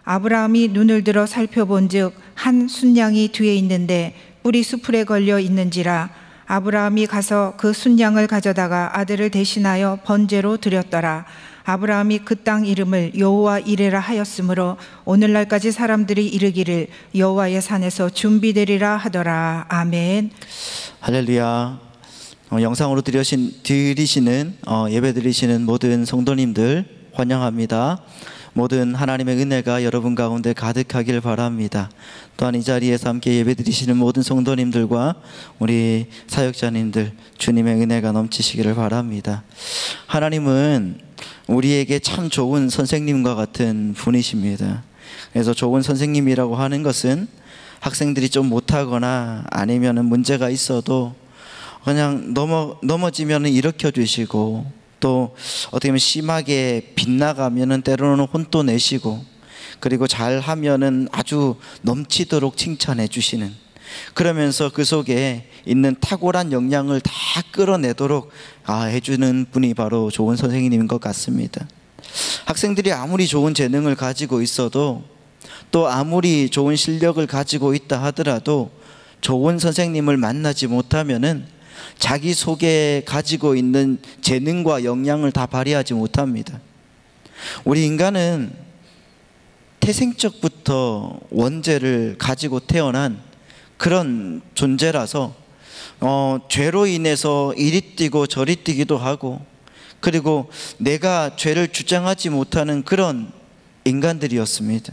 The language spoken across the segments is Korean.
아브라함이 눈을 들어 살펴본즉 한 순양이 뒤에 있는데 뿔이 수풀에 걸려 있는지라. 아브라함이 가서 그 순양을 가져다가 아들을 대신하여 번제로 드렸더라. 아브라함이 그 땅 이름을 여호와 이레라 하였으므로 오늘날까지 사람들이 이르기를 여호와의 산에서 준비되리라 하더라. 아멘. 할렐루야. 영상으로 드리시는 예배 드리시는 모든 성도님들 환영합니다. 모든 하나님의 은혜가 여러분 가운데 가득하길 바랍니다. 또한 이 자리에서 함께 예배 드리시는 모든 성도님들과 우리 사역자님들 주님의 은혜가 넘치시기를 바랍니다. 하나님은 우리에게 참 좋은 선생님과 같은 분이십니다. 그래서 좋은 선생님이라고 하는 것은 학생들이 좀 못하거나 아니면 문제가 있어도 그냥 넘어지면 일으켜 주시고, 또 어떻게 보면 심하게 빗나가면 때로는 혼도 내시고, 그리고 잘하면 아주 넘치도록 칭찬해 주시는, 그러면서 그 속에 있는 탁월한 역량을 다 끌어내도록 해주는 분이 바로 좋은 선생님인 것 같습니다. 학생들이 아무리 좋은 재능을 가지고 있어도, 또 아무리 좋은 실력을 가지고 있다 하더라도 좋은 선생님을 만나지 못하면은 자기 속에 가지고 있는 재능과 역량을 다 발휘하지 못합니다. 우리 인간은 태생적부터 원죄를 가지고 태어난 그런 존재라서 죄로 인해서 이리 뛰고 저리 뛰기도 하고, 그리고 내가 죄를 주장하지 못하는 그런 인간들이었습니다.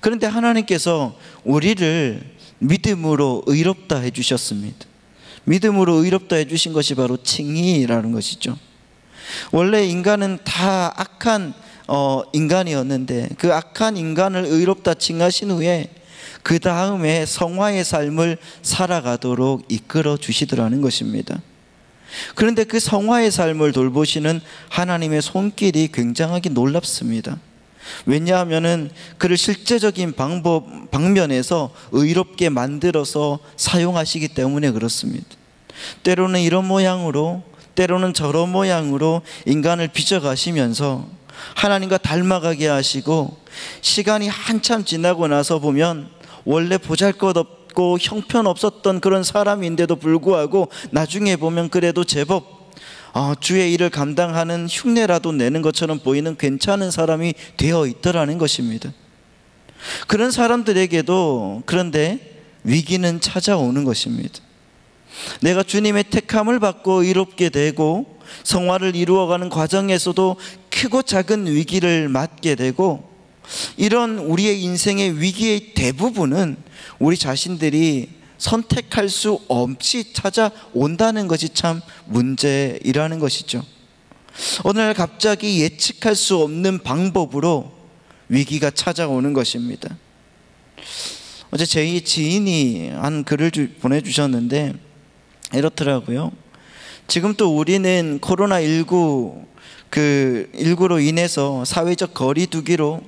그런데 하나님께서 우리를 믿음으로 의롭다 해주셨습니다. 믿음으로 의롭다 해주신 것이 바로 칭의라는 것이죠. 원래 인간은 다 악한 인간이었는데 그 악한 인간을 의롭다 칭하신 후에 그 다음에 성화의 삶을 살아가도록 이끌어 주시더라는 것입니다. 그런데 그 성화의 삶을 돌보시는 하나님의 손길이 굉장하게 놀랍습니다. 왜냐하면 그를 실제적인 방면에서 의롭게 만들어서 사용하시기 때문에 그렇습니다. 때로는 이런 모양으로, 때로는 저런 모양으로 인간을 빚어가시면서 하나님과 닮아가게 하시고, 시간이 한참 지나고 나서 보면 원래 보잘것없고 형편없었던 그런 사람인데도 불구하고 나중에 보면 그래도 제법 주의 일을 감당하는 흉내라도 내는 것처럼 보이는 괜찮은 사람이 되어 있더라는 것입니다. 그런 사람들에게도 그런데 위기는 찾아오는 것입니다. 내가 주님의 택함을 받고 의롭게 되고 성화를 이루어가는 과정에서도 크고 작은 위기를 맞게 되고, 이런 우리의 인생의 위기의 대부분은 우리 자신들이 선택할 수 없이 찾아온다는 것이 참 문제이라는 것이죠. 어느 날 갑자기 예측할 수 없는 방법으로 위기가 찾아오는 것입니다. 어제 제 지인이 한 글을 보내주셨는데 이렇더라고요. 지금 또 우리는 코로나19로 인해서 사회적 거리두기로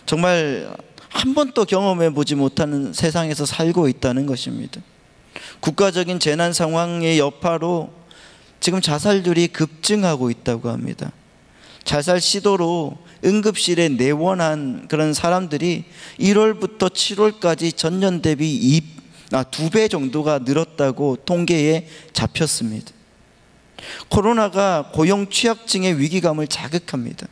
정말 한 번도 경험해 보지 못하는 세상에서 살고 있다는 것입니다. 국가적인 재난 상황의 여파로 지금 자살률이 급증하고 있다고 합니다. 자살 시도로 응급실에 내원한 그런 사람들이 1월부터 7월까지 전년 대비 2배 정도가 늘었다고 통계에 잡혔습니다. 코로나가 고용 취약증의 위기감을 자극합니다.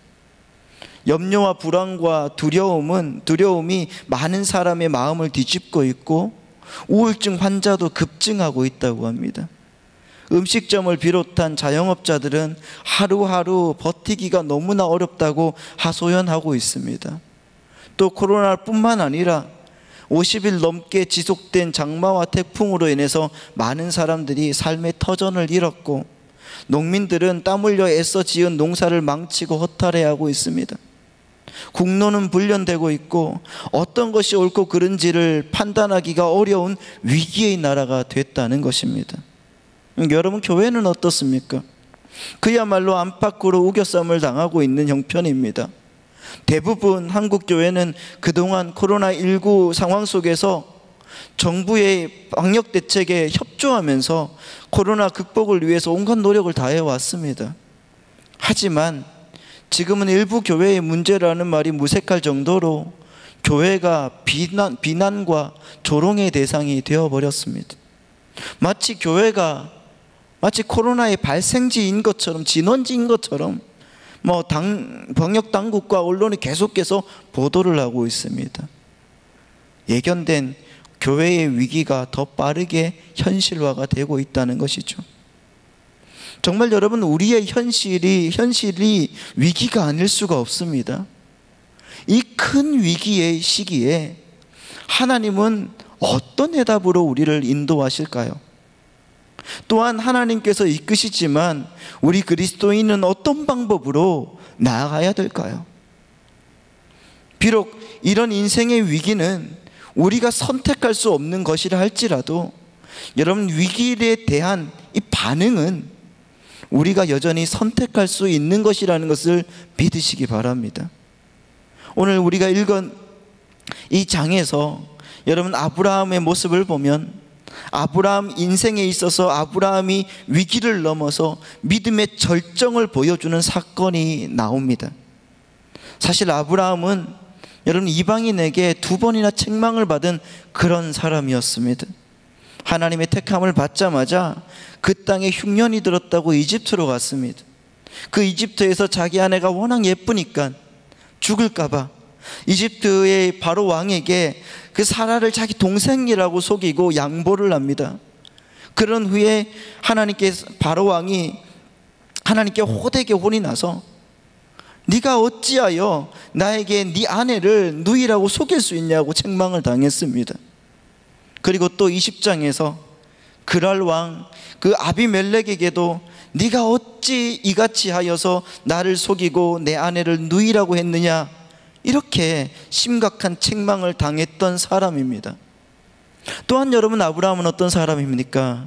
염려와 불안과 두려움이 많은 사람의 마음을 뒤집고 있고, 우울증 환자도 급증하고 있다고 합니다. 음식점을 비롯한 자영업자들은 하루하루 버티기가 너무나 어렵다고 하소연하고 있습니다. 또 코로나뿐만 아니라 50일 넘게 지속된 장마와 태풍으로 인해서 많은 사람들이 삶의 터전을 잃었고, 농민들은 땀 흘려 애써 지은 농사를 망치고 허탈해하고 있습니다. 국론은 불련되고 있고 어떤 것이 옳고 그른지를 판단하기가 어려운 위기의 나라가 됐다는 것입니다. 여러분, 교회는 어떻습니까? 그야말로 안팎으로 우겨쌈을 당하고 있는 형편입니다. 대부분 한국 교회는 그동안 코로나19 상황 속에서 정부의 방역 대책에 협조하면서 코로나 극복을 위해서 온갖 노력을 다해 왔습니다. 하지만 지금은 일부 교회의 문제라는 말이 무색할 정도로 교회가 비난과 조롱의 대상이 되어버렸습니다. 마치 교회가 마치 코로나의 발생지인 것처럼, 진원지인 것처럼 방역 당국과 언론이 계속해서 보도를 하고 있습니다. 예견된 교회의 위기가 더 빠르게 현실화가 되고 있다는 것이죠. 정말 여러분, 우리의 현실이 위기가 아닐 수가 없습니다. 이 큰 위기의 시기에 하나님은 어떤 해답으로 우리를 인도하실까요? 또한 하나님께서 이끄시지만 우리 그리스도인은 어떤 방법으로 나아가야 될까요? 비록 이런 인생의 위기는 우리가 선택할 수 없는 것이라 할지라도 여러분, 위기에 대한 이 반응은 우리가 여전히 선택할 수 있는 것이라는 것을 믿으시기 바랍니다. 오늘 우리가 읽은 이 장에서 여러분, 아브라함의 모습을 보면 아브라함 인생에 있어서 아브라함이 위기를 넘어서 믿음의 절정을 보여주는 사건이 나옵니다. 사실 아브라함은 여러분, 이방인에게 2번이나 책망을 받은 그런 사람이었습니다. 하나님의 택함을 받자마자 그 땅에 흉년이 들었다고 이집트로 갔습니다. 그 이집트에서 자기 아내가 워낙 예쁘니까 죽을까봐 이집트의 바로 왕에게 그 사라를 자기 동생이라고 속이고 양보를 합니다. 그런 후에 바로 왕이 하나님께 호되게 혼이 나서 네가 어찌하여 나에게 네 아내를 누이라고 속일 수 있냐고 책망을 당했습니다. 그리고 또 20장에서 그랄 왕 그 아비멜렉에게도 네가 어찌 이같이 하여서 나를 속이고 내 아내를 누이라고 했느냐, 이렇게 심각한 책망을 당했던 사람입니다. 또한 여러분, 아브라함은 어떤 사람입니까?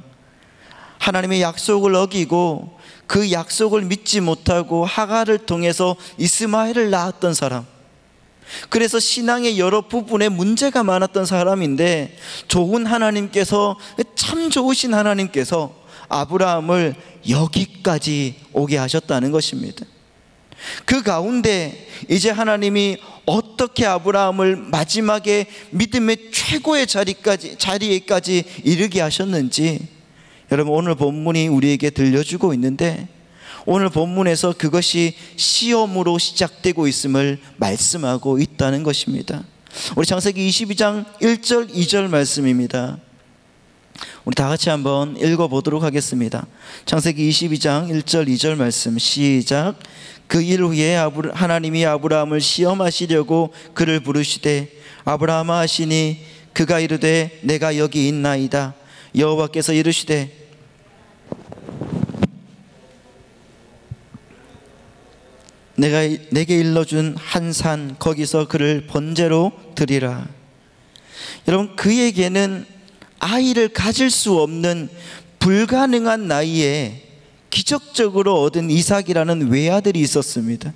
하나님의 약속을 어기고 그 약속을 믿지 못하고 하갈을 통해서 이스마엘을 낳았던 사람, 그래서 신앙의 여러 부분에 문제가 많았던 사람인데 참 좋으신 하나님께서 아브라함을 여기까지 오게 하셨다는 것입니다. 그 가운데 이제 하나님이 어떻게 아브라함을 마지막에 믿음의 최고의 자리에까지 이르게 하셨는지 여러분, 오늘 본문이 우리에게 들려주고 있는데, 오늘 본문에서 그것이 시험으로 시작되고 있음을 말씀하고 있다는 것입니다. 우리 창세기 22장 1절 2절 말씀입니다. 우리 다 같이 한번 읽어보도록 하겠습니다. 창세기 22장 1절 2절 말씀, 시작. 그 일 후에 하나님이 아브라함을 시험하시려고 그를 부르시되 아브라함아 하시니 그가 이르되 내가 여기 있나이다. 여호와께서 이르시되 내가 내게 일러준 한 산 거기서 그를 번제로 드리라. 여러분, 그에게는 아이를 가질 수 없는 불가능한 나이에 기적적으로 얻은 이삭이라는 외아들이 있었습니다.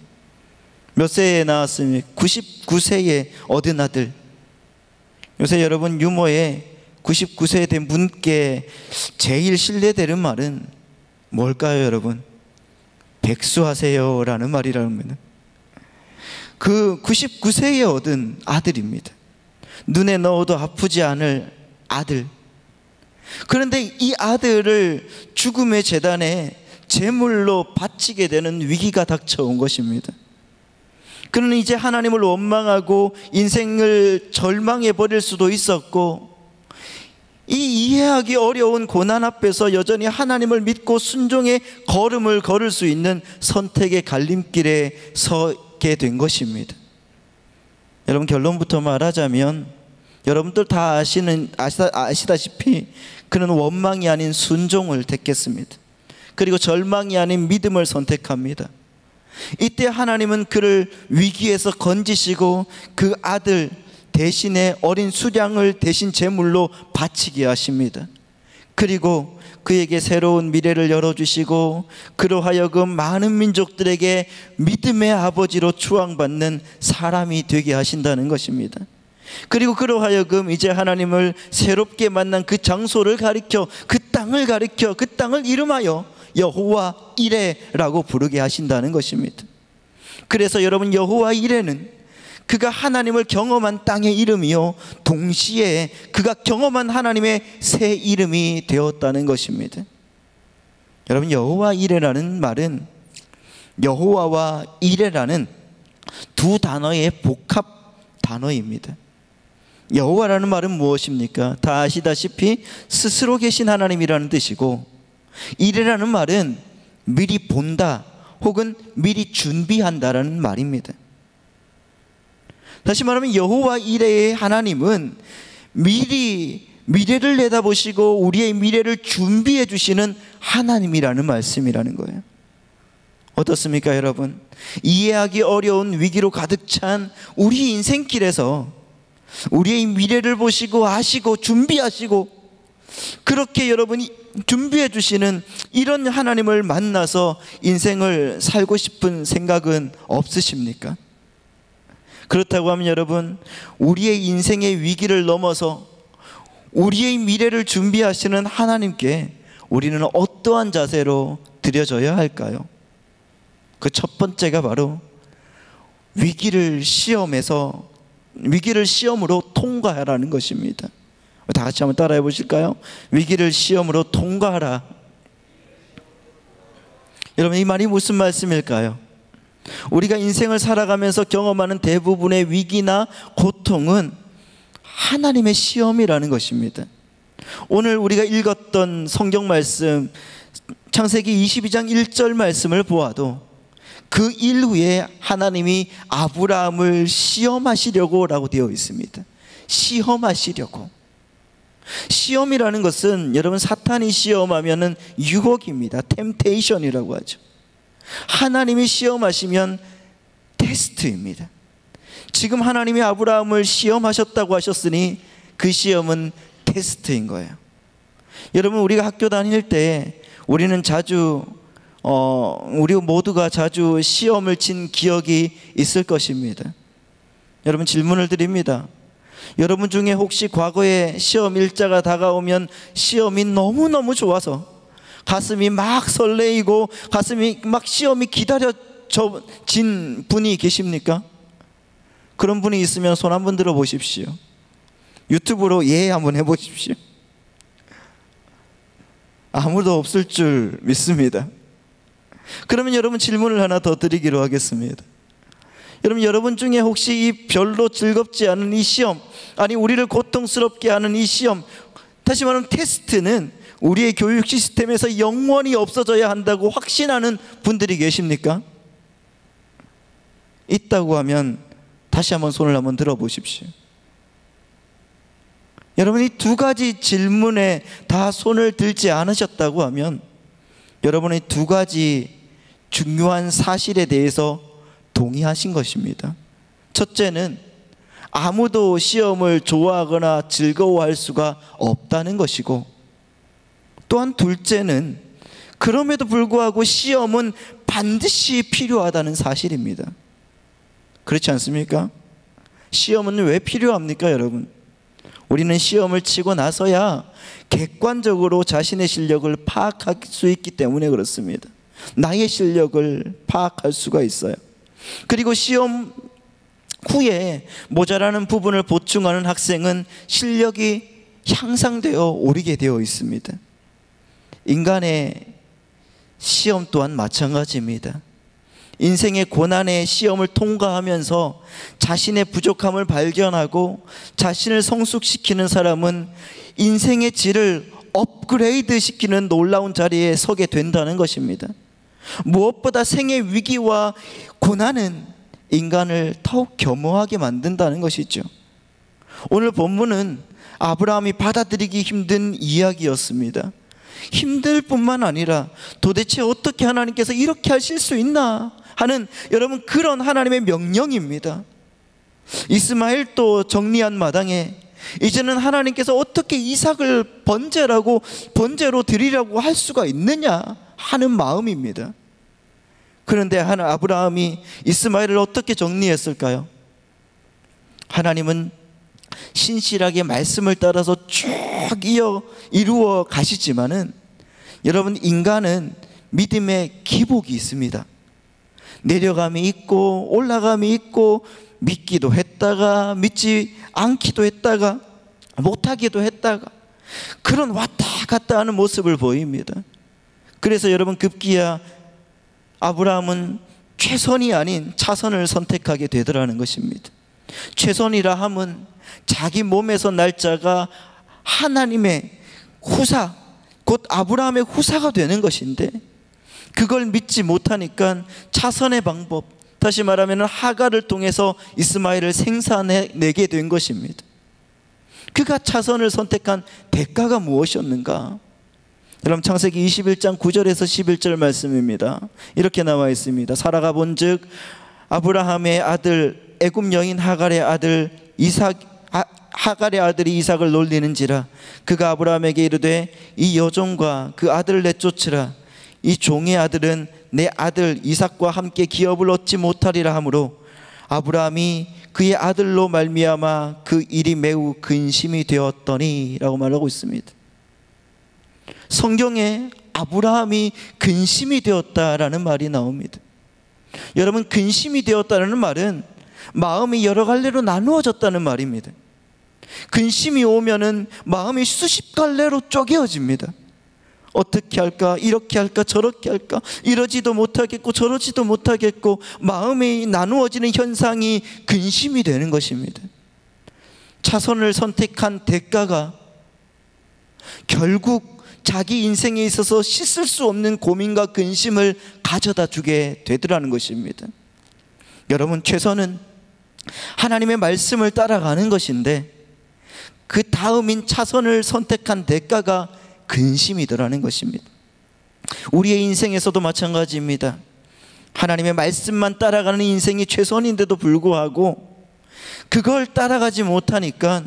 몇 세에 낳았습니까? 99세에 얻은 아들. 요새 여러분, 유머에 99세 된 분께 제일 신뢰되는 말은 뭘까요, 여러분? 백수하세요 라는 말이라는 겁니다. 그 99세에 얻은 아들입니다. 눈에 넣어도 아프지 않을 아들. 그런데 이 아들을 죽음의 제단에 제물로 바치게 되는 위기가 닥쳐온 것입니다. 그는 이제 하나님을 원망하고 인생을 절망해 버릴 수도 있었고, 이 이해하기 어려운 고난 앞에서 여전히 하나님을 믿고 순종의 걸음을 걸을 수 있는 선택의 갈림길에 서게 된 것입니다. 여러분, 결론부터 말하자면 여러분들 다 아시다시피 그는 원망이 아닌 순종을 택했습니다. 그리고 절망이 아닌 믿음을 선택합니다. 이때 하나님은 그를 위기에서 건지시고 그 아들 대신에 어린 수량을 대신 제물로 바치게 하십니다. 그리고 그에게 새로운 미래를 열어주시고 그로 하여금 많은 민족들에게 믿음의 아버지로 추앙받는 사람이 되게 하신다는 것입니다. 그리고 그로 하여금 이제 하나님을 새롭게 만난 그 장소를 가리켜, 그 땅을 가리켜, 그 땅을 이름하여 여호와 이레라고 부르게 하신다는 것입니다. 그래서 여러분, 여호와 이레는 그가 하나님을 경험한 땅의 이름이요, 동시에 그가 경험한 하나님의 새 이름이 되었다는 것입니다. 여러분, 여호와 이레라는 말은 여호와와 이레라는 두 단어의 복합 단어입니다. 여호와라는 말은 무엇입니까? 다 아시다시피 스스로 계신 하나님이라는 뜻이고, 이레라는 말은 미리 본다 혹은 미리 준비한다라는 말입니다. 다시 말하면 여호와 이레의 하나님은 미리 미래를 내다보시고 우리의 미래를 준비해 주시는 하나님이라는 말씀이라는 거예요. 어떻습니까, 여러분? 이해하기 어려운 위기로 가득 찬 우리 인생길에서 우리의 미래를 보시고 아시고 준비하시고 그렇게 여러분이 준비해 주시는 이런 하나님을 만나서 인생을 살고 싶은 생각은 없으십니까? 그렇다고 하면 여러분, 우리의 인생의 위기를 넘어서 우리의 미래를 준비하시는 하나님께 우리는 어떠한 자세로 드려져야 할까요? 그 첫 번째가 바로 위기를 시험으로 통과하라는 것입니다. 다 같이 한번 따라해 보실까요? 위기를 시험으로 통과하라. 여러분, 이 말이 무슨 말씀일까요? 우리가 인생을 살아가면서 경험하는 대부분의 위기나 고통은 하나님의 시험이라는 것입니다. 오늘 우리가 읽었던 성경 말씀, 창세기 22장 1절 말씀을 보아도 그 이후에 하나님이 아브라함을 시험하시려고 라고 되어 있습니다. 시험하시려고. 시험이라는 것은 여러분, 사탄이 시험하면은 유혹입니다. 템테이션이라고 하죠. 하나님이 시험하시면 테스트입니다. 지금 하나님이 아브라함을 시험하셨다고 하셨으니 그 시험은 테스트인 거예요. 여러분, 우리가 학교 다닐 때 우리는 우리 모두가 자주 시험을 친 기억이 있을 것입니다. 여러분, 질문을 드립니다. 여러분 중에 혹시 과거에 시험 일자가 다가오면 시험이 너무너무 좋아서 가슴이 막 설레이고 가슴이 막 시험이 기다려진 분이 계십니까? 그런 분이 있으면 손 한번 들어 보십시오. 유튜브로 예 한번 해보십시오. 아무도 없을 줄 믿습니다. 그러면 여러분, 질문을 하나 더 드리기로 하겠습니다. 여러분 중에 혹시 이 별로 즐겁지 않은 이 시험, 아니 우리를 고통스럽게 하는 이 시험, 다시 말하면 테스트는 우리의 교육 시스템에서 영원히 없어져야 한다고 확신하는 분들이 계십니까? 있다고 하면 다시 한번 손을 한번 들어보십시오. 여러분, 이 두 가지 질문에 다 손을 들지 않으셨다고 하면 여러분의 두 가지 중요한 사실에 대해서 동의하신 것입니다. 첫째는 아무도 시험을 좋아하거나 즐거워할 수가 없다는 것이고, 또한 둘째는 그럼에도 불구하고 시험은 반드시 필요하다는 사실입니다. 그렇지 않습니까? 시험은 왜 필요합니까, 여러분? 우리는 시험을 치고 나서야 객관적으로 자신의 실력을 파악할 수 있기 때문에 그렇습니다. 나의 실력을 파악할 수가 있어요. 그리고 시험 후에 모자라는 부분을 보충하는 학생은 실력이 향상되어 오르게 되어 있습니다. 인간의 시험 또한 마찬가지입니다. 인생의 고난의 시험을 통과하면서 자신의 부족함을 발견하고 자신을 성숙시키는 사람은 인생의 질을 업그레이드 시키는 놀라운 자리에 서게 된다는 것입니다. 무엇보다 생의 위기와 고난은 인간을 더욱 겸허하게 만든다는 것이죠. 오늘 본문은 아브라함이 받아들이기 힘든 이야기였습니다. 힘들 뿐만 아니라 도대체 어떻게 하나님께서 이렇게 하실 수 있나 하는, 여러분, 그런 하나님의 명령입니다. 이스마엘도 정리한 마당에 이제는 하나님께서 어떻게 이삭을 번제로 드리라고 할 수가 있느냐 하는 마음입니다. 그런데 아브라함이 이스마엘을 어떻게 정리했을까요? 하나님은 신실하게 말씀을 따라서 쭉 이루어 가시지만은 여러분, 인간은 믿음의 기복이 있습니다. 내려감이 있고 올라감이 있고, 믿기도 했다가 믿지 않기도 했다가 못하기도 했다가, 그런 왔다 갔다 하는 모습을 보입니다. 그래서 여러분, 급기야 아브라함은 최선이 아닌 차선을 선택하게 되더라는 것입니다. 최선이라 함은 자기 몸에서 날짜가 하나님의 후사, 곧 아브라함의 후사가 되는 것인데, 그걸 믿지 못하니까 차선의 방법, 다시 말하면 하갈을 통해서 이스마엘을 생산해내게 된 것입니다. 그가 차선을 선택한 대가가 무엇이었는가? 여러분, 창세기 21장 9절에서 11절 말씀입니다. 이렇게 나와 있습니다. 사라가 본즉 아브라함의 아들 애굽 여인 하갈의 아들이 이삭을 놀리는지라. 그가 아브라함에게 이르되 이 여종과 그 아들을 내쫓으라. 이 종의 아들은 내 아들 이삭과 함께 기업을 얻지 못하리라 하므로 아브라함이 그의 아들로 말미암아 그 일이 매우 근심이 되었더니 라고 말하고 있습니다. 성경에 아브라함이 근심이 되었다라는 말이 나옵니다. 여러분, 근심이 되었다는 말은 마음이 여러 갈래로 나누어졌다는 말입니다. 근심이 오면은 마음이 수십 갈래로 쪼개어집니다. 어떻게 할까? 이렇게 할까? 저렇게 할까? 이러지도 못하겠고 저러지도 못하겠고, 마음이 나누어지는 현상이 근심이 되는 것입니다. 차선을 선택한 대가가 결국 자기 인생에 있어서 씻을 수 없는 고민과 근심을 가져다 주게 되더라는 것입니다. 여러분, 최선은 하나님의 말씀을 따라가는 것인데, 그 다음인 차선을 선택한 대가가 근심이더라는 것입니다. 우리의 인생에서도 마찬가지입니다. 하나님의 말씀만 따라가는 인생이 최선인데도 불구하고 그걸 따라가지 못하니까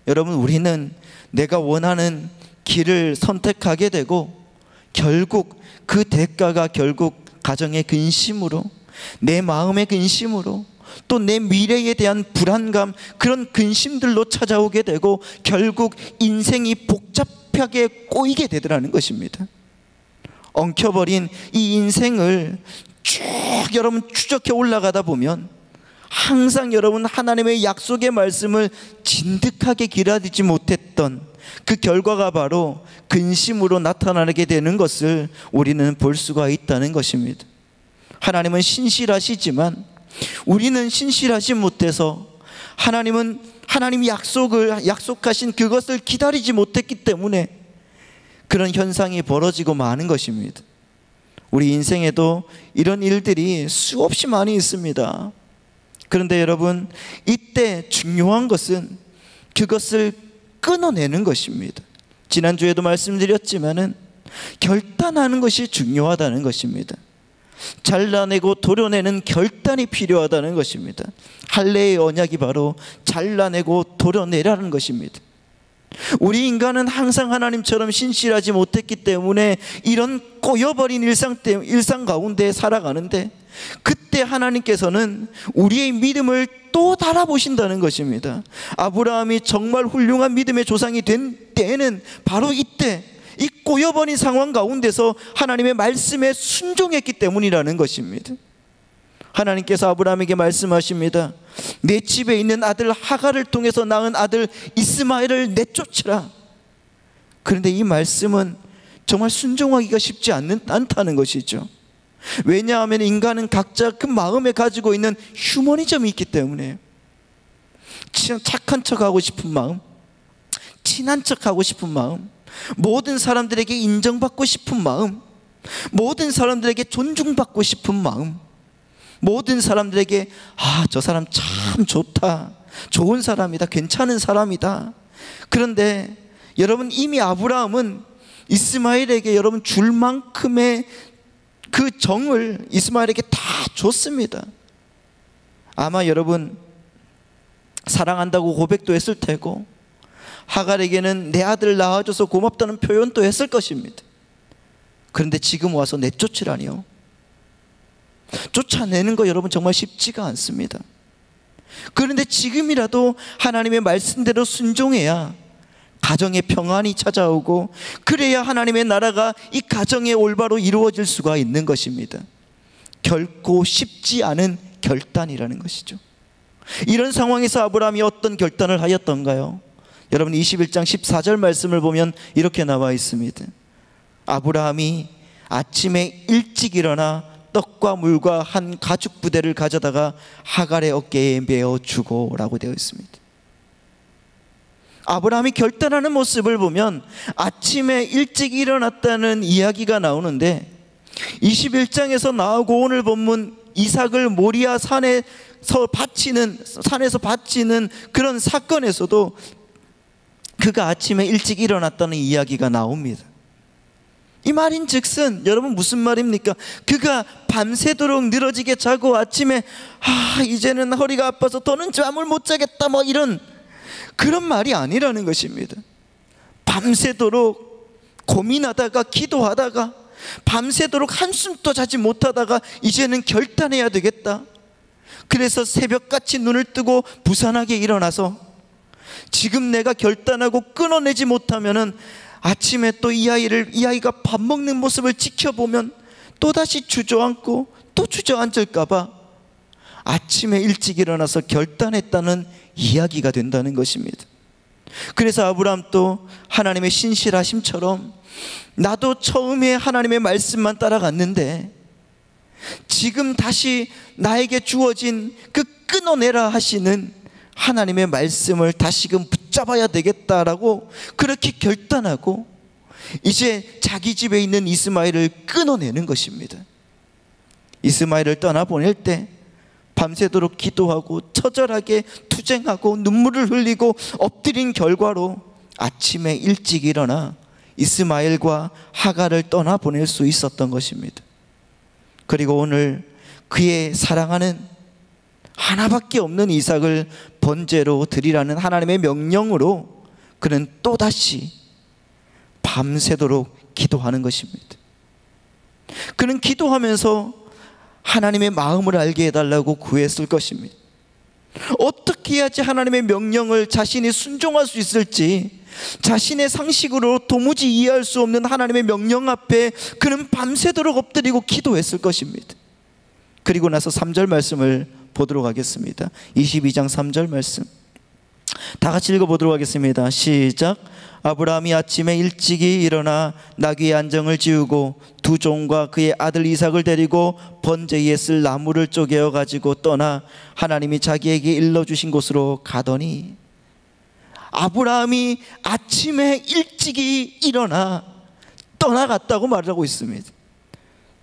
여러분, 우리는 내가 원하는 길을 선택하게 되고, 결국 그 대가가 결국 가정의 근심으로, 내 마음의 근심으로, 또 내 미래에 대한 불안감, 그런 근심들로 찾아오게 되고 결국 인생이 복잡하게 꼬이게 되더라는 것입니다. 엉켜버린 이 인생을 쭉 여러분 추적해 올라가다 보면 항상 여러분 하나님의 약속의 말씀을 진득하게 기다리지 못했던 그 결과가 바로 근심으로 나타나게 되는 것을 우리는 볼 수가 있다는 것입니다. 하나님은 신실하시지만 우리는 신실하지 못해서, 하나님이 약속하신 그것을 기다리지 못했기 때문에 그런 현상이 벌어지고 마는 것입니다. 우리 인생에도 이런 일들이 수없이 많이 있습니다. 그런데 여러분, 이때 중요한 것은 그것을 끊어내는 것입니다. 지난주에도 말씀드렸지만은 결단하는 것이 중요하다는 것입니다. 잘라내고 도려내는 결단이 필요하다는 것입니다. 할례의 언약이 바로 잘라내고 도려내라는 것입니다. 우리 인간은 항상 하나님처럼 신실하지 못했기 때문에 이런 꼬여버린 일상 가운데 살아가는데, 그때 하나님께서는 우리의 믿음을 또 달아보신다는 것입니다. 아브라함이 정말 훌륭한 믿음의 조상이 된 때에는 바로 이때, 이 꼬여버린 상황 가운데서 하나님의 말씀에 순종했기 때문이라는 것입니다. 하나님께서 아브라함에게 말씀하십니다. 내 집에 있는 아들 하갈을 통해서 낳은 아들 이스마엘을 내쫓으라. 그런데 이 말씀은 정말 순종하기가 쉽지 않다는 것이죠. 왜냐하면 인간은 각자 그 마음에 가지고 있는 휴머니즘이 있기 때문에, 착한 척하고 싶은 마음, 친한 척하고 싶은 마음, 모든 사람들에게 인정받고 싶은 마음, 모든 사람들에게 존중받고 싶은 마음, 모든 사람들에게 저 사람 참 좋다, 좋은 사람이다, 괜찮은 사람이다. 그런데 여러분, 이미 아브라함은 이스마엘에게 여러분 줄 만큼의 그 정을 이스마엘에게 다 줬습니다. 아마 여러분 사랑한다고 고백도 했을 테고, 하갈에게는 내 아들 낳아줘서 고맙다는 표현도 했을 것입니다. 그런데 지금 와서 내쫓으라니요. 쫓아내는 거 여러분 정말 쉽지가 않습니다. 그런데 지금이라도 하나님의 말씀대로 순종해야 가정의 평안이 찾아오고, 그래야 하나님의 나라가 이 가정에 올바로 이루어질 수가 있는 것입니다. 결코 쉽지 않은 결단이라는 것이죠. 이런 상황에서 아브라함이 어떤 결단을 하였던가요? 여러분 21장 14절 말씀을 보면 이렇게 나와 있습니다. 아브라함이 아침에 일찍 일어나 떡과 물과 한 가죽 부대를 가져다가 하갈의 어깨에 메어 주고 라고 되어 있습니다. 아브라함이 결단하는 모습을 보면 아침에 일찍 일어났다는 이야기가 나오는데 21장에서 나오고 오늘 본문 이삭을 모리아 산에서 바치는 그런 사건에서도 그가 아침에 일찍 일어났다는 이야기가 나옵니다. 이 말인즉슨 여러분 무슨 말입니까? 그가 밤새도록 늘어지게 자고 아침에 이제는 허리가 아파서 더는 잠을 못 자겠다 뭐 이런 그런 말이 아니라는 것입니다. 밤새도록 고민하다가 기도하다가 밤새도록 한숨도 자지 못하다가 이제는 결단해야 되겠다. 그래서 새벽같이 눈을 뜨고 부산하게 일어나서 지금 내가 결단하고 끊어내지 못하면은 아침에 또 이 아이가 밥 먹는 모습을 지켜보면 또다시 주저앉고 또 주저앉을까봐 아침에 일찍 일어나서 결단했다는 이야기가 된다는 것입니다. 그래서 아브라함도 하나님의 신실하심처럼 나도 처음에 하나님의 말씀만 따라갔는데 지금 다시 나에게 주어진 그 끊어내라 하시는 하나님의 말씀을 다시금 붙잡아야 되겠다라고 그렇게 결단하고 이제 자기 집에 있는 이스마엘을 끊어내는 것입니다. 이스마엘을 떠나보낼 때 밤새도록 기도하고 처절하게 투쟁하고 눈물을 흘리고 엎드린 결과로 아침에 일찍 일어나 이스마엘과 하갈을 떠나보낼 수 있었던 것입니다. 그리고 오늘 그의 사랑하는 하나밖에 없는 이삭을 번제로 드리라는 하나님의 명령으로 그는 또다시 밤새도록 기도하는 것입니다. 그는 기도하면서 하나님의 마음을 알게 해달라고 구했을 것입니다. 어떻게 해야지 하나님의 명령을 자신이 순종할 수 있을지 자신의 상식으로 도무지 이해할 수 없는 하나님의 명령 앞에 그는 밤새도록 엎드리고 기도했을 것입니다. 그리고 나서 3절 말씀을 보도록 하겠습니다. 22장 3절 말씀 다 같이 읽어보도록 하겠습니다. 시작. 아브라함이 아침에 일찍이 일어나 나귀의 안정을 지우고 두 종과 그의 아들 이삭을 데리고 번제에 쓸 나무를 쪼개어 가지고 떠나 하나님이 자기에게 일러주신 곳으로 가더니 아브라함이 아침에 일찍이 일어나 떠나갔다고 말하고 있습니다.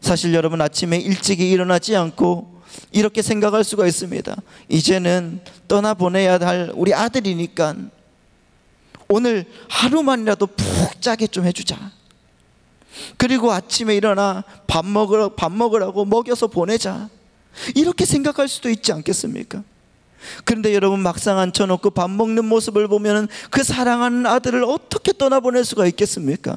사실 여러분 아침에 일찍이 일어나지 않고 이렇게 생각할 수가 있습니다. 이제는 떠나보내야 할 우리 아들이니까 오늘 하루만이라도 푹 자게 좀 해주자. 그리고 아침에 일어나 밥 먹으라고 먹여서 보내자. 이렇게 생각할 수도 있지 않겠습니까? 그런데 여러분 막상 앉혀놓고 밥 먹는 모습을 보면 그 사랑하는 아들을 어떻게 떠나보낼 수가 있겠습니까?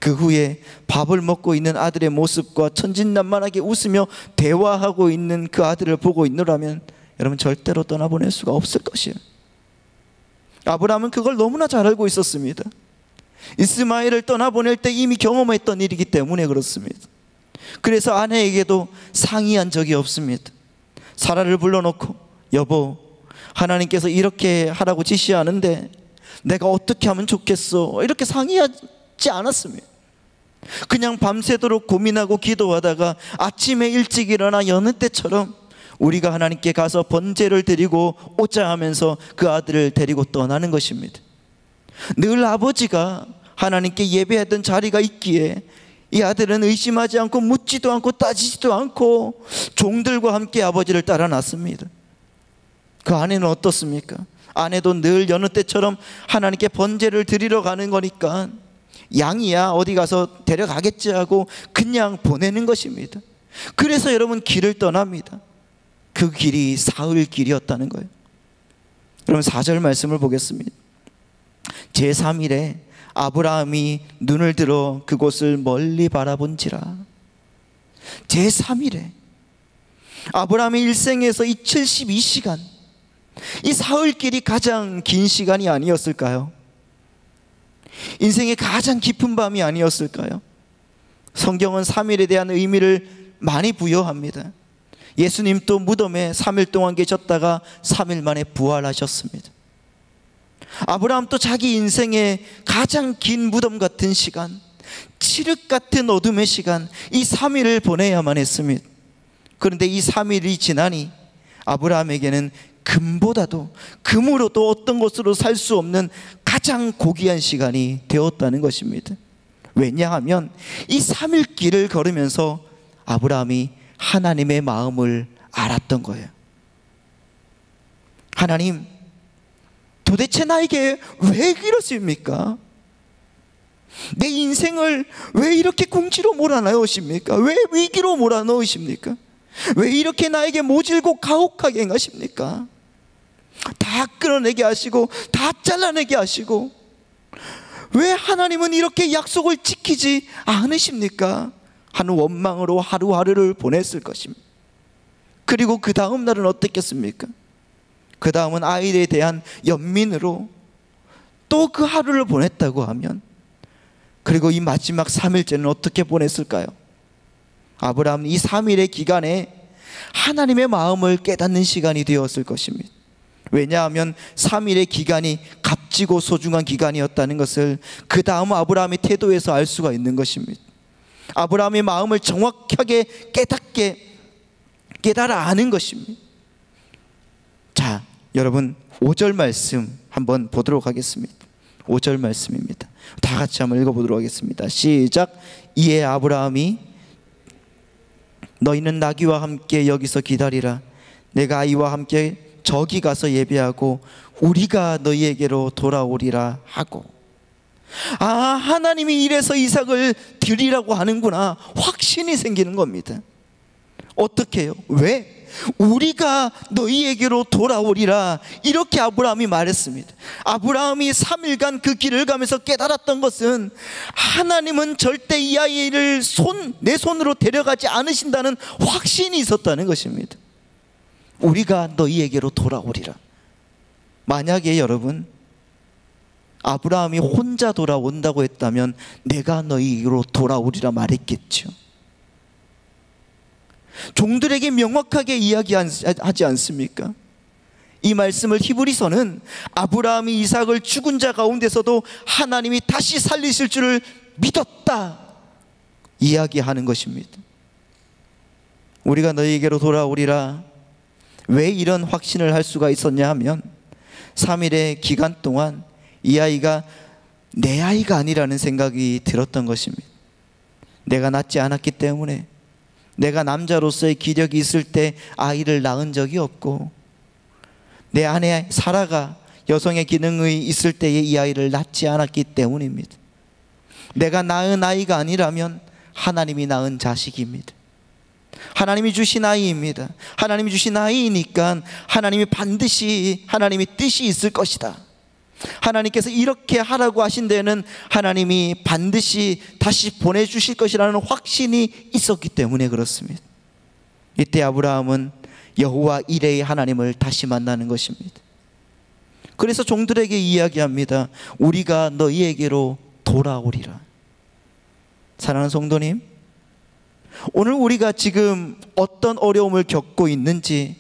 그 후에 밥을 먹고 있는 아들의 모습과 천진난만하게 웃으며 대화하고 있는 그 아들을 보고 있노라면 여러분 절대로 떠나보낼 수가 없을 것이에요. 아브라함은 그걸 너무나 잘 알고 있었습니다. 이스마엘을 떠나보낼 때 이미 경험했던 일이기 때문에 그렇습니다. 그래서 아내에게도 상의한 적이 없습니다. 사라를 불러놓고 여보, 하나님께서 이렇게 하라고 지시하는데 내가 어떻게 하면 좋겠어? 이렇게 상의하지 않았습니다. 그냥 밤새도록 고민하고 기도하다가 아침에 일찍 일어나 여느 때처럼 우리가 하나님께 가서 번제를 드리고 오자 하면서 그 아들을 데리고 떠나는 것입니다. 늘 아버지가 하나님께 예배하던 자리가 있기에 이 아들은 의심하지 않고 묻지도 않고 따지지도 않고 종들과 함께 아버지를 따라 났습니다. 그 아내는 어떻습니까? 아내도 늘 여느 때처럼 하나님께 번제를 드리러 가는 거니까 양이야 어디 가서 데려가겠지 하고 그냥 보내는 것입니다. 그래서 여러분 길을 떠납니다. 그 길이 사흘 길이었다는 거예요. 여러분 4절 말씀을 보겠습니다. 제3일에 아브라함이 눈을 들어 그곳을 멀리 바라본지라. 제3일에 아브라함의 일생에서 이 72시간 이 사흘 길이 가장 긴 시간이 아니었을까요? 인생의 가장 깊은 밤이 아니었을까요? 성경은 3일에 대한 의미를 많이 부여합니다. 예수님도 무덤에 3일 동안 계셨다가 3일 만에 부활하셨습니다. 아브라함도 자기 인생의 가장 긴 무덤 같은 시간, 칠흑 같은 어둠의 시간, 이 3일을 보내야만 했습니다. 그런데 이 3일이 지나니 아브라함에게는 금보다도, 금으로도 어떤 것으로 살 수 없는 가장 고귀한 시간이 되었다는 것입니다. 왜냐하면 이 3일 길을 걸으면서 아브라함이 하나님의 마음을 알았던 거예요. 하나님, 도대체 나에게 왜 이러십니까? 내 인생을 왜 이렇게 궁지로 몰아넣으십니까? 왜 위기로 몰아넣으십니까? 왜 이렇게 나에게 모질고 가혹하게 행하십니까? 다 끌어내게 하시고 다 잘라내게 하시고 왜 하나님은 이렇게 약속을 지키지 않으십니까? 하는 원망으로 하루하루를 보냈을 것입니다. 그리고 그 다음 날은 어떻겠습니까? 그 다음은 아이에 대한 연민으로 또 그 하루를 보냈다고 하면, 그리고 이 마지막 3일째는 어떻게 보냈을까요? 아브라함은 이 3일의 기간에 하나님의 마음을 깨닫는 시간이 되었을 것입니다. 왜냐하면 3일의 기간이 값지고 소중한 기간이었다는 것을 그 다음 아브라함의 태도에서 알 수가 있는 것입니다. 아브라함의 마음을 정확하게 깨달아 아는 것입니다. 자, 여러분 5절 말씀 한번 보도록 하겠습니다. 5절 말씀입니다. 다 같이 한번 읽어보도록 하겠습니다. 시작. 이에 아브라함이 너희는 나귀와 함께 여기서 기다리라. 내가 아이와 함께 저기 가서 예배하고 우리가 너희에게로 돌아오리라 하고. 아, 하나님이 이래서 이삭을 드리라고 하는구나. 확신이 생기는 겁니다. 어떻게 해요? 왜? 우리가 너희에게로 돌아오리라, 이렇게 아브라함이 말했습니다. 아브라함이 3일간 그 길을 가면서 깨달았던 것은 하나님은 절대 이 아이를 내 손으로 데려가지 않으신다는 확신이 있었다는 것입니다. 우리가 너희에게로 돌아오리라. 만약에 여러분 아브라함이 혼자 돌아온다고 했다면 내가 너희에게로 돌아오리라 말했겠죠. 종들에게 명확하게 이야기하지 않습니까? 이 말씀을 히브리서는 아브라함이 이삭을 죽은 자 가운데서도 하나님이 다시 살리실 줄을 믿었다 이야기하는 것입니다. 우리가 너희에게로 돌아오리라. 왜 이런 확신을 할 수가 있었냐 하면 3일의 기간 동안 이 아이가 내 아이가 아니라는 생각이 들었던 것입니다. 내가 낳지 않았기 때문에, 내가 남자로서의 기력이 있을 때 아이를 낳은 적이 없고, 내 아내 사라가 여성의 기능이 있을 때에 이 아이를 낳지 않았기 때문입니다. 내가 낳은 아이가 아니라면 하나님이 낳은 자식입니다. 하나님이 주신 아이입니다. 하나님이 주신 아이니까 하나님이 반드시 하나님의 뜻이 있을 것이다. 하나님께서 이렇게 하라고 하신 데는 하나님이 반드시 다시 보내주실 것이라는 확신이 있었기 때문에 그렇습니다. 이때 아브라함은 여호와 이레의 하나님을 다시 만나는 것입니다. 그래서 종들에게 이야기합니다. 우리가 너희에게로 돌아오리라. 사랑하는 성도님, 오늘 우리가 지금 어떤 어려움을 겪고 있는지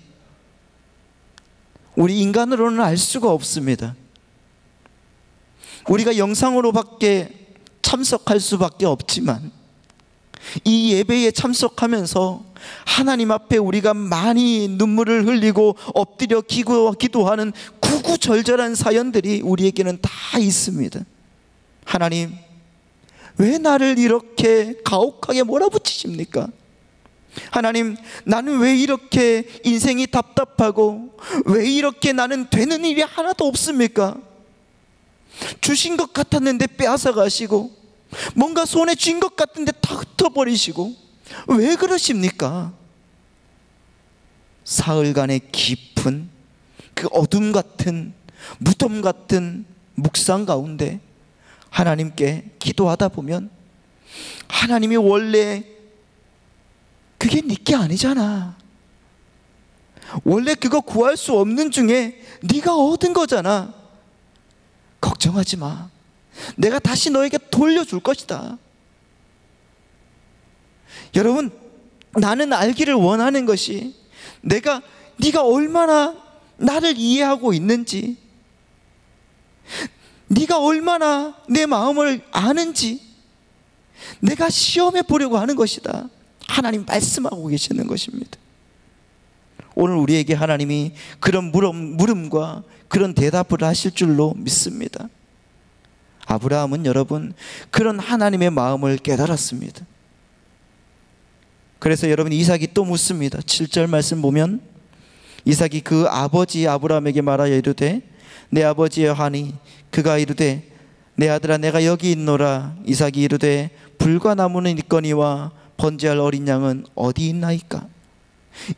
우리 인간으로는 알 수가 없습니다. 우리가 영상으로밖에 참석할 수밖에 없지만 이 예배에 참석하면서 하나님 앞에 우리가 많이 눈물을 흘리고 엎드려 기도하는 구구절절한 사연들이 우리에게는 다 있습니다. 하나님, 왜 나를 이렇게 가혹하게 몰아붙이십니까? 하나님, 나는 왜 이렇게 인생이 답답하고 왜 이렇게 나는 되는 일이 하나도 없습니까? 주신 것 같았는데 빼앗아 가시고, 뭔가 손에 쥔 것 같은데 다 흩어버리시고, 왜 그러십니까? 사흘간의 깊은 그 어둠 같은 무덤 같은 묵상 가운데 하나님께 기도하다 보면 하나님이 원래 그게 네게 아니잖아, 원래 그거 구할 수 없는 중에 네가 얻은 거잖아, 걱정하지 마, 내가 다시 너에게 돌려줄 것이다. 여러분, 나는 알기를 원하는 것이 네가 얼마나 나를 이해하고 있는지, 네가 얼마나 내 마음을 아는지 내가 시험해 보려고 하는 것이다. 하나님 말씀하고 계시는 것입니다. 오늘 우리에게 하나님이 그런 물음과 그런 대답을 하실 줄로 믿습니다. 아브라함은 여러분 그런 하나님의 마음을 깨달았습니다. 그래서 여러분 이삭이 또 묻습니다. 7절 말씀 보면 이삭이 그 아버지 아브라함에게 말하여 이르되 내 아버지여 하니 그가 이르되 내 아들아 내가 여기 있노라. 이삭이 이르되 불과 나무는 있거니와 번제할 어린 양은 어디 있나이까.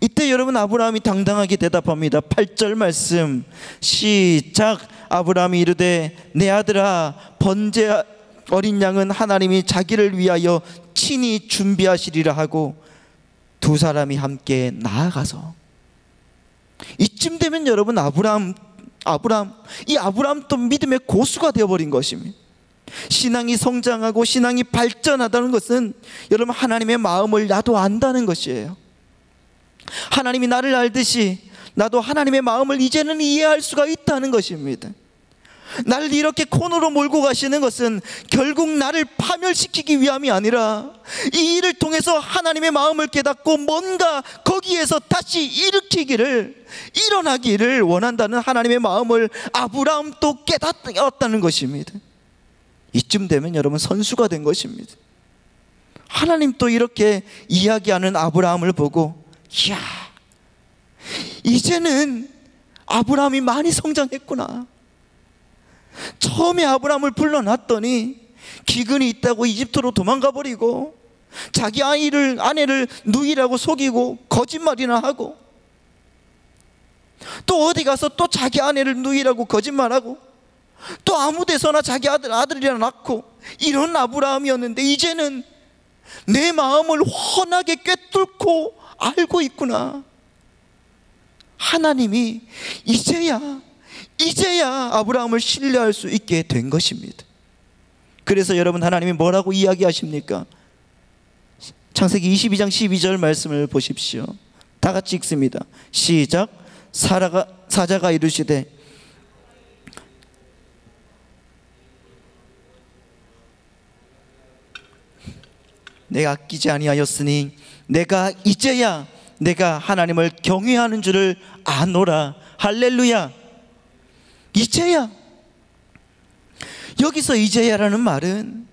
이때 여러분 아브라함이 당당하게 대답합니다. 8절 말씀 시작. 아브라함이 이르되 내 아들아 번제 어린 양은 하나님이 자기를 위하여 친히 준비하시리라 하고 두 사람이 함께 나아가서, 이쯤 되면 여러분 아브라함 또 믿음의 고수가 되어버린 것입니다. 신앙이 성장하고 신앙이 발전하다는 것은 여러분 하나님의 마음을 나도 안다는 것이에요. 하나님이 나를 알듯이 나도 하나님의 마음을 이제는 이해할 수가 있다는 것입니다. 나를 이렇게 코너로 몰고 가시는 것은 결국 나를 파멸시키기 위함이 아니라 이 일을 통해서 하나님의 마음을 깨닫고 뭔가 거기에서 다시 일어나기를 원한다는 하나님의 마음을 아브라함도 깨닫었다는 것입니다. 이쯤 되면 여러분 선수가 된 것입니다. 하나님 또 이렇게 이야기하는 아브라함을 보고, 이야, 이제는 아브라함이 많이 성장했구나. 처음에 아브라함을 불러놨더니 기근이 있다고 이집트로 도망가 버리고 자기 아내를 누이라고 속이고 거짓말이나 하고, 또 어디 가서 또 자기 아내를 누이라고 거짓말하고, 또 아무 데서나 자기 아들이라 낳고, 이런 아브라함이었는데 이제는 내 마음을 훤하게 꿰뚫고 알고 있구나. 하나님이 이제야 아브라함을 신뢰할 수 있게 된 것입니다. 그래서 여러분 하나님이 뭐라고 이야기하십니까? 창세기 22장 12절 말씀을 보십시오. 다 같이 읽습니다. 시작. 사자가 이르시되 내가 아끼지 아니하였으니 내가 이제야 내가 하나님을 경외하는 줄을 아노라. 할렐루야. 이제야. 여기서 이제야라는 말은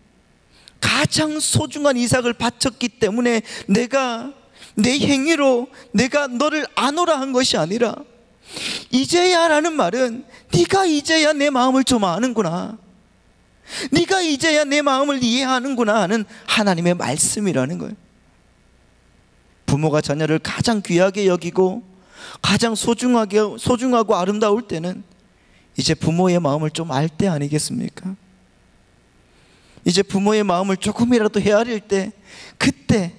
가장 소중한 이삭을 바쳤기 때문에 내가 내 행위로 내가 너를 아노라 한 것이 아니라, 이제야라는 말은 네가 이제야 내 마음을 좀 아는구나, 네가 이제야 내 마음을 이해하는구나 하는 하나님의 말씀이라는 거예요. 부모가 자녀를 가장 귀하게 여기고 가장 소중하고 아름다울 때는 이제 부모의 마음을 좀 알 때 아니겠습니까? 이제 부모의 마음을 조금이라도 헤아릴 때, 그때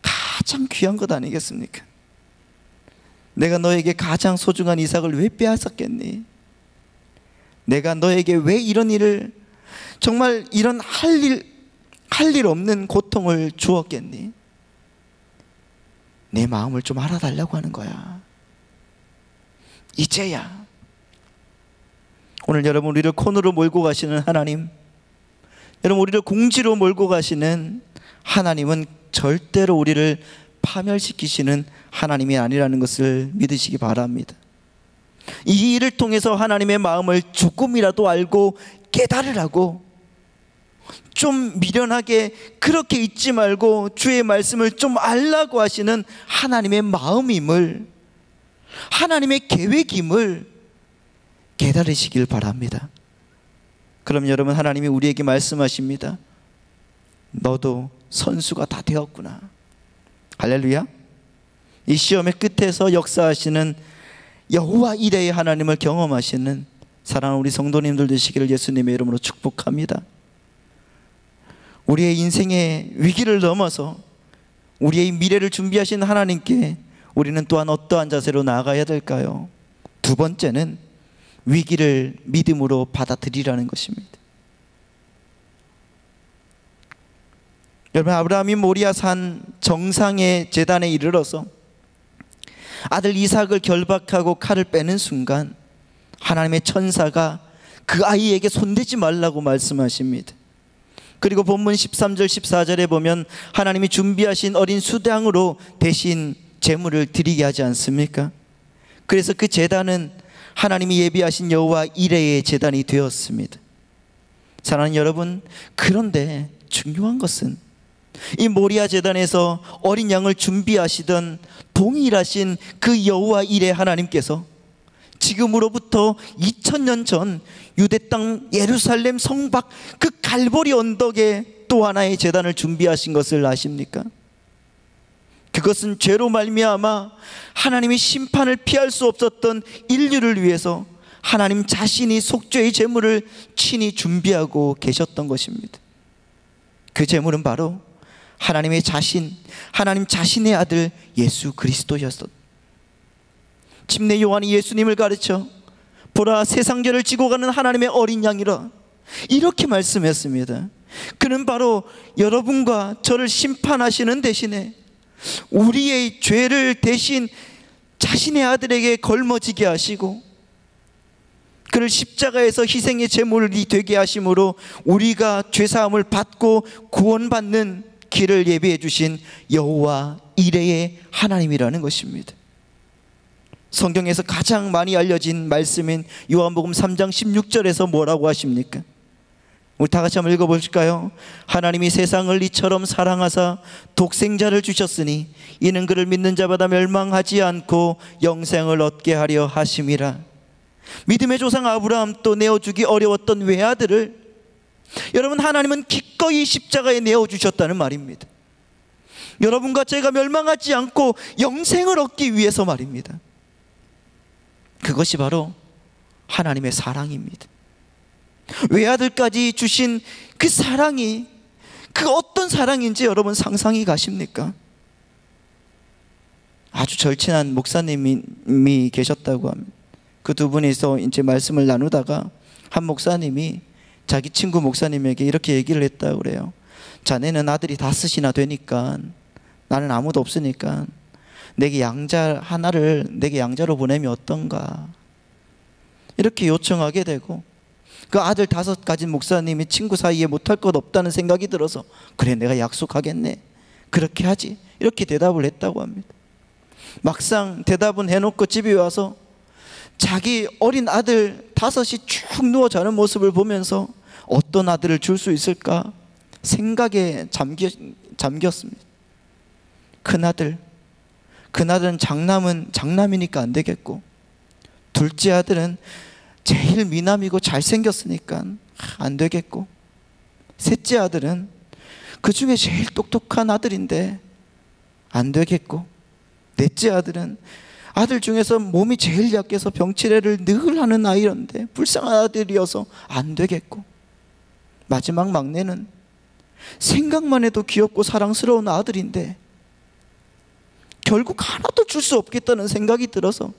가장 귀한 것 아니겠습니까? 내가 너에게 가장 소중한 이삭을 왜 빼앗았겠니? 내가 너에게 왜 이런 일을, 정말 이런 할 일 없는 고통을 주었겠니? 내 마음을 좀 알아달라고 하는 거야. 이제야. 오늘 여러분 우리를 코너로 몰고 가시는 하나님, 여러분 우리를 공지로 몰고 가시는 하나님은 절대로 우리를 파멸시키시는 하나님이 아니라는 것을 믿으시기 바랍니다. 이 일을 통해서 하나님의 마음을 조금이라도 알고 깨달으라고, 좀 미련하게 그렇게 잊지 말고 주의 말씀을 좀 알라고 하시는 하나님의 마음임을, 하나님의 계획임을 깨달으시길 바랍니다. 그럼 여러분 하나님이 우리에게 말씀하십니다. 너도 선수가 다 되었구나. 할렐루야. 이 시험의 끝에서 역사하시는 여호와 이레의 하나님을 경험하시는 사랑하는 우리 성도님들 되시기를 예수님의 이름으로 축복합니다. 우리의 인생의 위기를 넘어서 우리의 미래를 준비하신 하나님께 우리는 또한 어떠한 자세로 나아가야 될까요? 두 번째는 위기를 믿음으로 받아들이라는 것입니다. 여러분, 아브라함이 모리아산 정상의 제단에 이르러서 아들 이삭을 결박하고 칼을 빼는 순간 하나님의 천사가 그 아이에게 손대지 말라고 말씀하십니다. 그리고 본문 13절 14절에 보면 하나님이 준비하신 어린 수양으로 대신 제물을 드리게 하지 않습니까? 그래서 그 제단은 하나님이 예비하신 여호와 이레의 제단이 되었습니다. 사랑하는 여러분, 그런데 중요한 것은 이 모리아 제단에서 어린 양을 준비하시던 동일하신 그 여호와 이레 하나님께서 지금으로부터 2000년 전 유대 땅 예루살렘 성 밖 그 갈보리 언덕에 또 하나의 제단을 준비하신 것을 아십니까? 그것은 죄로 말미암아 하나님이 심판을 피할 수 없었던 인류를 위해서 하나님 자신이 속죄의 제물을 친히 준비하고 계셨던 것입니다. 그 제물은 바로 하나님의 자신, 하나님 자신의 아들 예수 그리스도였었다. 침례 요한이 예수님을 가르쳐 보라, 세상죄를 지고 가는 하나님의 어린 양이라 이렇게 말씀했습니다. 그는 바로 여러분과 저를 심판하시는 대신에 우리의 죄를 대신 자신의 아들에게 걸머지게 하시고 그를 십자가에서 희생의 제물이 되게 하심으로 우리가 죄사함을 받고 구원받는 길을 예비해 주신 여호와 이레의 하나님이라는 것입니다. 성경에서 가장 많이 알려진 말씀인 요한복음 3장 16절에서 뭐라고 하십니까? 우리 다 같이 한번 읽어볼까요? 하나님이 세상을 이처럼 사랑하사 독생자를 주셨으니 이는 그를 믿는 자마다 멸망하지 않고 영생을 얻게 하려 하심이라. 믿음의 조상 아브라함 또 내어주기 어려웠던 외아들을 여러분, 하나님은 기꺼이 십자가에 내어주셨다는 말입니다. 여러분과 제가 멸망하지 않고 영생을 얻기 위해서 말입니다. 그것이 바로 하나님의 사랑입니다. 외아들까지 주신 그 사랑이 그 어떤 사랑인지 여러분 상상이 가십니까? 아주 절친한 목사님이 계셨다고 합니다. 그 두 분이서 이제 말씀을 나누다가 한 목사님이 자기 친구 목사님에게 이렇게 얘기를 했다고 그래요. 자네는 아들이 5이나 되니까, 나는 아무도 없으니까 내게 양자 하나를 내게 양자로 보내면 어떤가, 이렇게 요청하게 되고, 그 아들 5 가진 목사님이 친구 사이에 못할 것 없다는 생각이 들어서 그래, 내가 약속하겠네, 그렇게 하지, 이렇게 대답을 했다고 합니다. 막상 대답은 해놓고 집에 와서 자기 어린 아들 5이 쭉 누워 자는 모습을 보면서 어떤 아들을 줄 수 있을까 생각에 잠겼습니다. 큰아들은 장남이니까 안 되겠고, 둘째 아들은 제일 미남이고 잘생겼으니까 안 되겠고, 셋째 아들은 그 중에 제일 똑똑한 아들인데 안 되겠고, 넷째 아들은 아들 중에서 몸이 제일 약해서 병치레를 늘 하는 아이였는데 불쌍한 아들이어서 안 되겠고, 마지막 막내는 생각만 해도 귀엽고 사랑스러운 아들인데 결국 하나도 줄 수 없겠다는 생각이 들어서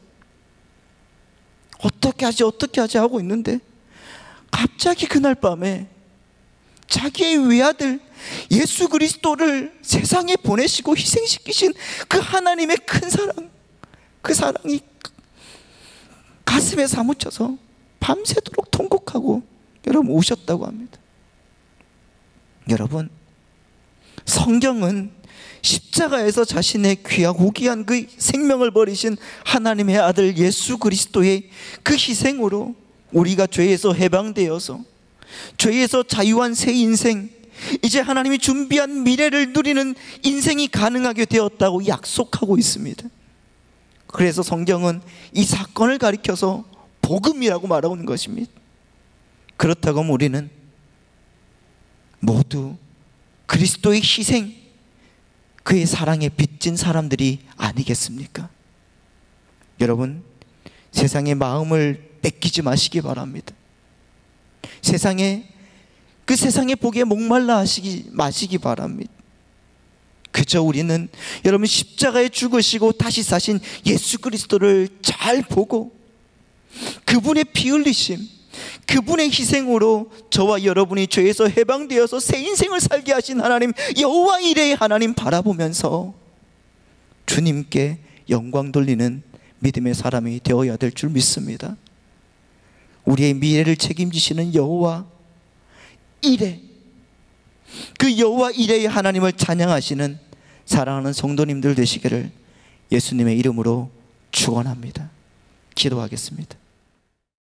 어떻게 하지 하고 있는데, 갑자기 그날 밤에 자기의 외아들 예수 그리스도를 세상에 보내시고 희생시키신 그 하나님의 큰 사랑, 그 사랑이 가슴에 사무쳐서 밤새도록 통곡하고 여러분 우셨다고 합니다. 여러분, 성경은 십자가에서 자신의 귀하고 귀한 그 생명을 버리신 하나님의 아들 예수 그리스도의 그 희생으로 우리가 죄에서 해방되어서 죄에서 자유한 새 인생, 이제 하나님이 준비한 미래를 누리는 인생이 가능하게 되었다고 약속하고 있습니다. 그래서 성경은 이 사건을 가리켜서 복음이라고 말하고 있는 것입니다. 그렇다고 하면 우리는 모두 그리스도의 희생, 그의 사랑에 빚진 사람들이 아니겠습니까? 여러분, 세상의 마음을 뺏기지 마시기 바랍니다. 그 세상의 복에 목말라 마시기 바랍니다. 그저 우리는 여러분 십자가에 죽으시고 다시 사신 예수 그리스도를 잘 보고 그분의 피 흘리심, 그분의 희생으로 저와 여러분이 죄에서 해방되어서 새 인생을 살게 하신 하나님, 여호와 이레의 하나님 바라보면서 주님께 영광 돌리는 믿음의 사람이 되어야 될 줄 믿습니다. 우리의 미래를 책임지시는 여호와 이레, 그 여호와 이레의 하나님을 찬양하시는 사랑하는 성도님들 되시기를 예수님의 이름으로 축원합니다. 기도하겠습니다.